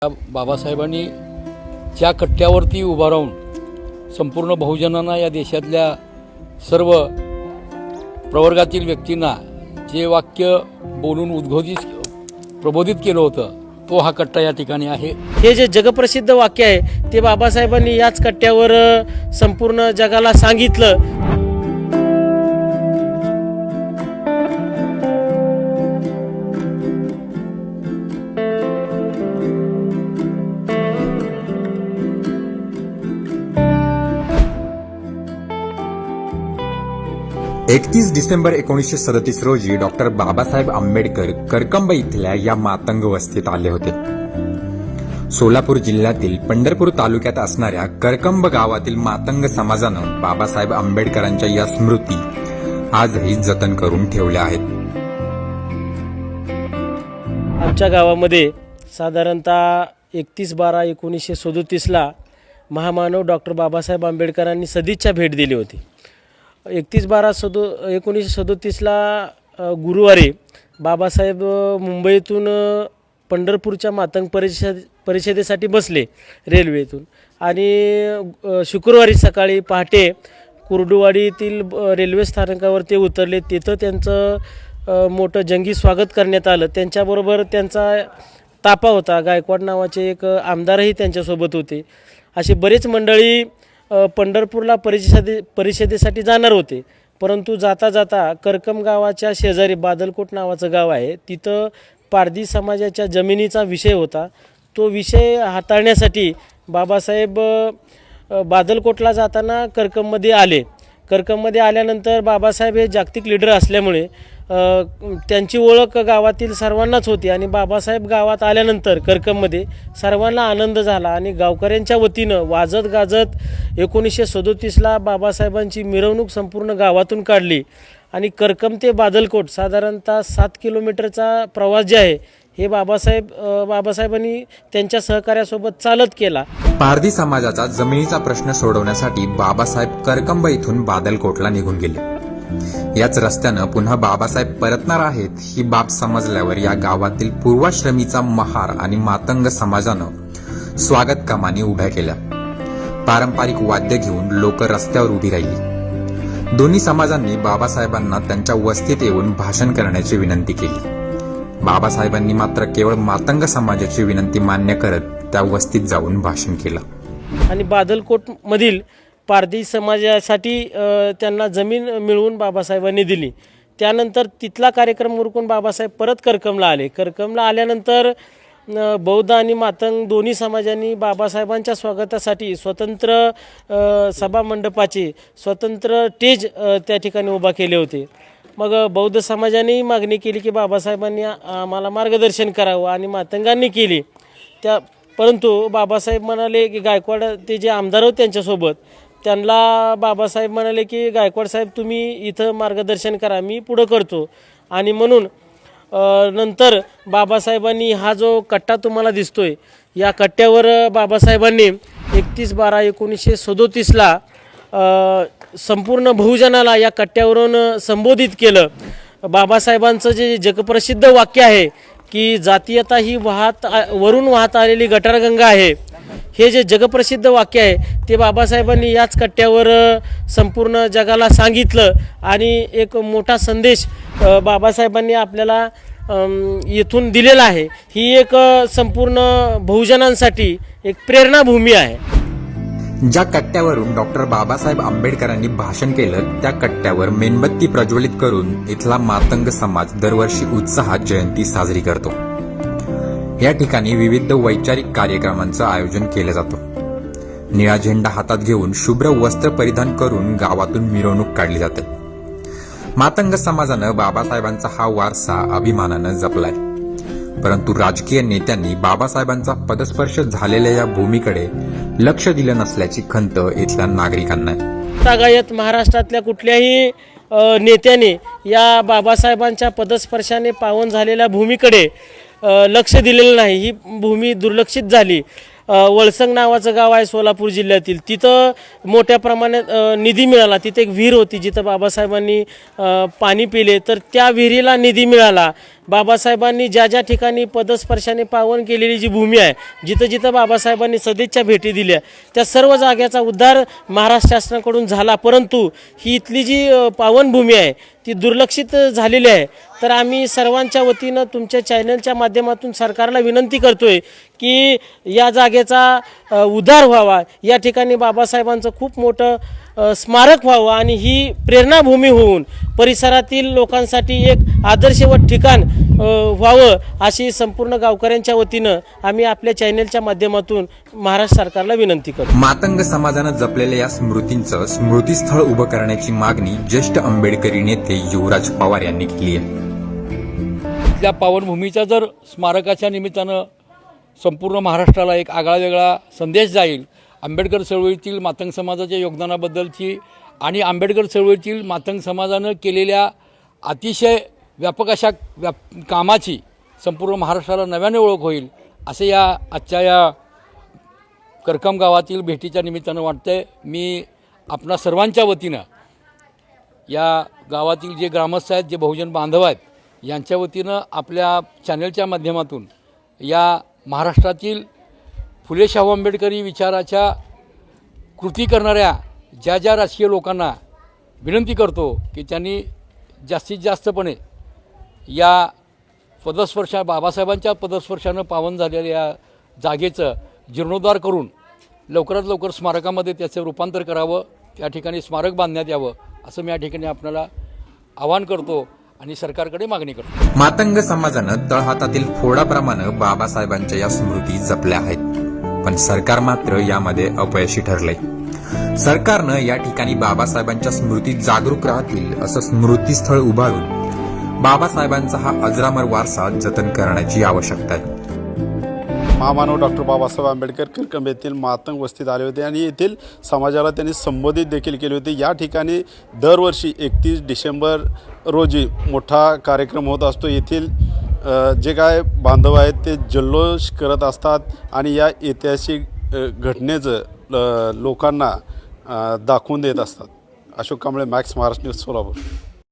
बाबासाहेबांनी ज्या कट्ट्यावरती उभा राहून संपूर्ण बहुजनांना या देशातल्या सर्व प्रवर्गातील व्यक्तींना जे वाक्य बोलून प्रबोधित केलं होतं तो हा कट्टा या ठिकाणी आहे। हे जे जगप्रसिद्ध वाक्य आहे ते बाबासाहेबांनी याच कट्ट्यावर संपूर्ण जगाला सांगितलं। 31 डिसेंबर 1937 रोजी डॉक्टर बाबासाहेब आंबेडकर करकंब इथल्या या मातंग वस्तीत आले होते। सोलापूर जिल्ह्यातील पंढरपूर तालुक्यात असणाऱ्या करकंब गावातील मातंग समाजानं बाबासाहेब आंबेडकरांच्या या स्मृती आजही जतन करून ठेवल्या आहेत। आमच्या गावामध्ये साधारणतः 31/12/1937 ला महामानव डॉक्टर बाबासाहेब आंबेडकरांनी सदिच्छा भेट दिली होती। 31/12/1937 ला गुरुवारी बाबासाहेब मुंबईतून पंढरपूरच्या मातंग परिषदेसाठी बसले रेल्वेतून आणि शुक्रवारी सकाळी पहाटे कुर्डुवाडीतील रेल्वे स्थानकावर ते उतरले। तिथं त्यांचं मोठं जंगी स्वागत करण्यात आलं। त्यांच्याबरोबर त्यांचा ताफा होता, गायकवाड नावाचे एक आमदारही त्यांच्यासोबत होते। अशी बरेच मंडळी पंढरपूरला परिषदेसाठी जाणार होते, परंतु जाता जाता करकंब गावाच्या शेजारी बादलकोट नावाचं गाव आहे, तिथं पारधी समाजाच्या जमिनीचा विषय होता। तो विषय हाताळण्यासाठी बाबासाहेब बादलकोटला जाताना करकंबमध्ये आले। करकंबमध्ये आल्यानंतर बाबासाहेब हे जागतिक लीडर असल्यामुळे त्यांची ओळख गावातील सर्वांनाच होती आणि बाबासाहेब गावात आल्यानंतर करकंबमध्ये सर्वांना आनंद झाला आणि गावकऱ्यांच्या वतीनं वाजत गाजत 1937 ला बाबासाहेबांची मिरवणूक संपूर्ण गावातून काढली आणि करकंब ते बादलकोट साधारणतः 7 किलोमीटरचा प्रवास जे आहे हे बाबासाहेबांनी त्यांच्या सहकार्यासोबत चालत केला। पारधी समाजाचा जमिनीचा प्रश्न सोडवण्यासाठी बाबासाहेब करकंब इथून बादलकोटला निघून गेले। याच रस्त्यानं पुन्हा बाबासाहेब परतणार आहेत ही बाब समजल्यावर या गावातील पूर्वाश्रमीचा महार आणि मातंग समाजानं स्वागत कमानी उभ्या केल्या। पारंपरिक वाद्य घेऊन लोक रस्त्यावर उभी राहिली। दोन्ही समाजांनी बाबासाहेबांना त्यांच्या वस्तीत येऊन भाषण करण्याची विनंती केली। बाबासाहेबांनी मात्र केवळ मातंग समाजाची विनंती मान्य करत त्या वस्तीत जाऊन भाषण केलं आणि बादलकोट मधील पारधी समाजासाठी त्यांना जमीन मिळवून बाबासाहेबांनी दिली। त्यानंतर तिथला कार्यक्रम उरकून बाबासाहेब परत करकंबला आले। करकंबला आल्यानंतर बौद्ध आणि मातंग दोन्ही समाजांनी बाबासाहेबांच्या स्वागतासाठी स्वतंत्र सभा मंडपाचे स्वतंत्र स्टेज त्या ठिकाणी उभा केले होते। मग बौद्ध समाजानेही मागणी केली की बाबासाहेबांनी आम्हाला मार्गदर्शन करावं आणि मातंगांनी केली परंतु बाबासाहेब म्हणाले की गायकवाड ते जे आमदार होते त्यांच्यासोबत त्यांना बाबासाहेब म्हणाले की गायकवाड साहेब तुम्ही इथं मार्गदर्शन करा, मी पुढं करतो। आणि म्हणून नंतर बाबासाहेबांनी हा जो कट्टा तुम्हाला दिसतोय या कट्ट्यावर बाबासाहेबांनी 31/12/1937 ला संपूर्ण बहुजनाला या कट्ट्यावरून संबोधित केलं। बाबासाहेबांचं जे जगप्रसिद्ध वाक्य आहे की जातीयता ही वरून वाहत आलेली गटारगंगा आहे, हे जे जगप्रसिद्ध वाक्य आहे ते बाबासाहेबांनी याच कट्ट्यावर संपूर्ण जगाला सांगितलं आणि एक मोठा संदेश बाबासाहेबांनी आपल्याला येथून दिलेला आहे। ही एक संपूर्ण बहुजनांसाठी एक प्रेरणाभूमी आहे। ज्या कट्ट्यावरून डॉक्टर बाबासाहेब आंबेडकरांनी भाषण केलं त्या कट्ट्यावर मेणबत्ती प्रज्वलित करून इथला मातंग समाज दरवर्षी उत्साहात जयंती साजरी करतो। या ठिकाणी विविध वैचारिक कार्यक्रमांचं आयोजन केलं जातं। निळा झेंडा हातात घेऊन शुभ्र वस्त्र परिधान करून गावातून मिरवणूक काढली जाते। मातंग समाजानं बाबासाहेबांचा हा वारसा अभिमानानं जपलाय, परंतु राजकीय नेत्यांनी बाबासाहेबांचा पदस्पर्श झालेल्या या भूमीकडे लक्ष दिलं नसल्याची खंत इथल्या नागरिकांना आहे। तागायत महाराष्ट्रातल्या कुठल्याही नेत्याने या बाबासाहेबांच्या पदस्पर्शाने पावन झालेल्या भूमीकडे लक्ष दिलेलं नाही। ही भूमी दुर्लक्षित झाली। वळसंग नावाचं गाव आहे सोलापूर जिल्ह्यातील, तिथं मोठ्या प्रमाणात निधी मिळाला. तिथे एक विहीर होती जिथं बाबासाहेबांनी पाणी पिले, तर त्या विहिरीला निधी मिळाला. बाबासाहेबांनी ज्या ज्या ठिकाणी पदस्पर्शाने पावन केलेली जी भूमी आहे, जिथं जिथं बाबासाहेबांनी सदिच्छा भेटी दिल्या, त्या सर्व जागेचा उद्धार महाराष्ट्र शासनाकडून झाला. परंतु ही इथली जी पावनभूमी आहे ती दुर्लक्षित झालेली आहे. तर आम्ही सर्वांच्या वतीनं तुमच्या चॅनलच्या माध्यमातून सरकारला विनंती करतोय की या जागेचा उद्धार व्हावा, या ठिकाणी बाबासाहेबांचं खूप मोठं स्मारक व्हावं आणि ही प्रेरणाभूमी होऊन परिसरातील लोकांसाठी एक आदर्शवत ठिकाण व्हावं, अशी संपूर्ण गावकऱ्यांच्या वतीनं आम्ही आपल्या चॅनलच्या माध्यमातून महाराष्ट्र सरकारला विनंती करतो. मातंग समाजानं जपलेल्या या स्मृतींचं स्मृतीस्थळ उभं करण्याची मागणी ज्येष्ठ आंबेडकरी नेते युवराज पवार यांनी केली आहे. त्या पावनभूमीचा जर स्मारकाच्या निमित्तानं संपूर्ण महाराष्ट्राला एक आगळा वेगळा संदेश जाईल, आंबेडकर चळवळीतील मातंग समाजाच्या योगदानाबद्दलची आणि आंबेडकर चळवळीतील मातंग समाजानं केलेल्या अतिशय व्यापक अशा कामाची संपूर्ण महाराष्ट्राला नव्याने ओळख होईल, असे या आजच्या या करकम गावातील भेटीच्या निमित्तानं वाटतंय. मी आपणा सर्वांच्या वतीनं या गावातील जे ग्रामस्थ आहेत, जे बहुजन बांधव आहेत, यांच्या वतीनं आपल्या चॅनलच्या माध्यमातून या महाराष्ट्रातील फुले शाहू आंबेडकरी विचाराच्या कृती करणाऱ्या ज्या ज्या राजकीय लोकांना विनंती करतो की त्यांनी जास्तीत जास्तपणे या बाबासाहेबांच्या पदस्पर्शानं पावन झालेल्या जागेचं जीर्णोद्धार करून लवकरात लवकर स्मारकामध्ये त्याचं रूपांतर करावं, त्या ठिकाणी स्मारक बांधण्यात यावं, असं मी या ठिकाणी आपल्याला आवाहन करतो आणि सरकारकडे मागणी करतो. मातंग समाजानं तळहातातील फोडाप्रमाणे बाबासाहेबांच्या या स्मृती जपल्या आहेत, पण सरकार मात्र यामध्ये अपयशी ठरलंय. सरकारनं या ठिकाणी बाबासाहेबांच्या स्मृती जागरूक राहतील असं स्मृतीस्थळ उभारून बाबासाहेबांचा हा अजरामर वारसा जतन करण्याची आवश्यकता आहे. महामानव डॉक्टर बाबासाहेब आंबेडकर करकंब येथील मातंग वस्तीत आले होते आणि येथील समाजाला त्यांनी संबोधित देखील केले होते. या ठिकाणी दरवर्षी 31 डिसेंबर रोजी मोठा कार्यक्रम होत असतो. येथील जे काय बांधव आहेत ते जल्लोष करत असतात आणि या ऐतिहासिक घटनेचं लोकांना दाखवून देत असतात. Ashok Kamble, max, Maharashtra news, Solapur.